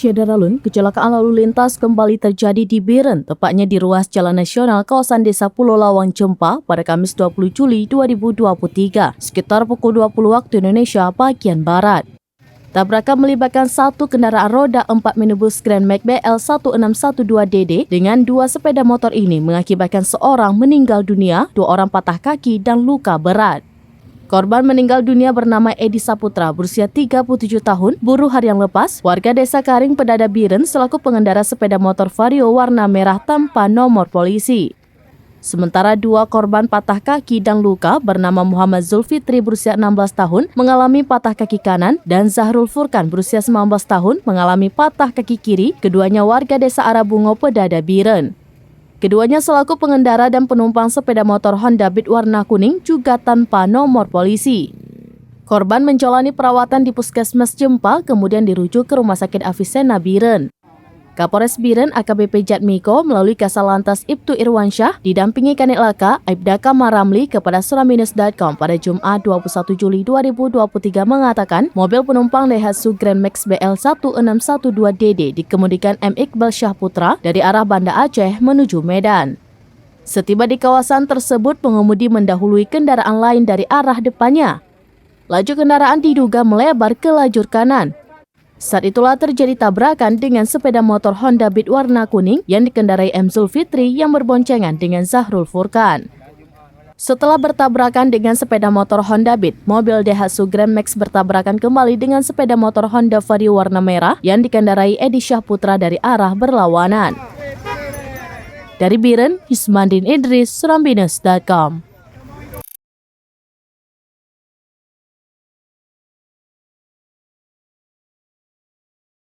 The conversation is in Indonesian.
Syederalun, kecelakaan lalu lintas kembali terjadi di Biren, tepatnya di ruas Jalan Nasional kawasan Desa Pulau Lawang, Cempa pada Kamis 20 Juli 2023, sekitar pukul 20 waktu Indonesia bagian Barat. Tabrakan melibatkan satu kendaraan roda 4 minibus Grand Max BL 1612DD dengan dua sepeda motor ini mengakibatkan seorang meninggal dunia, 2 orang patah kaki dan luka berat. Korban meninggal dunia bernama Edi Saputra, berusia 37 tahun, buruh harian lepas, warga desa Karing Pedada Biren selaku pengendara sepeda motor Vario warna merah tanpa nomor polisi. Sementara 2 korban patah kaki dan luka bernama Muhammad Zulfitri berusia 16 tahun mengalami patah kaki kanan dan Zahrul Furkan berusia 19 tahun mengalami patah kaki kiri, keduanya warga desa Arabungo Pedada Biren. Keduanya selaku pengendara dan penumpang sepeda motor Honda Beat warna kuning juga tanpa nomor polisi. Korban menjalani perawatan di Puskesmas Cempa kemudian dirujuk ke Rumah Sakit Avicenna Biren. Kapolres Biren AKBP Jatmiko melalui Kasalantas Ibtu Irwansyah didampingi Kanit Laka Aibda Kamaramli kepada suramnews.com pada Jumat 21 Juli 2023 mengatakan mobil penumpang Daihatsu Grand Max BL 1612DD dikemudikan M. Iqbal Syahputra dari arah Banda Aceh menuju Medan. Setiba di kawasan tersebut, pengemudi mendahului kendaraan lain dari arah depannya. Laju kendaraan diduga melebar ke lajur kanan. Saat itulah terjadi tabrakan dengan sepeda motor Honda Beat warna kuning yang dikendarai M. Zulfitri yang berboncengan dengan Zahrul Furkan. Setelah bertabrakan dengan sepeda motor Honda Beat, mobil Daihatsu Grand Max bertabrakan kembali dengan sepeda motor Honda Vario warna merah yang dikendarai Edi Syahputra dari arah berlawanan. Dari Biren, Hismandin Idris, suramnews.com.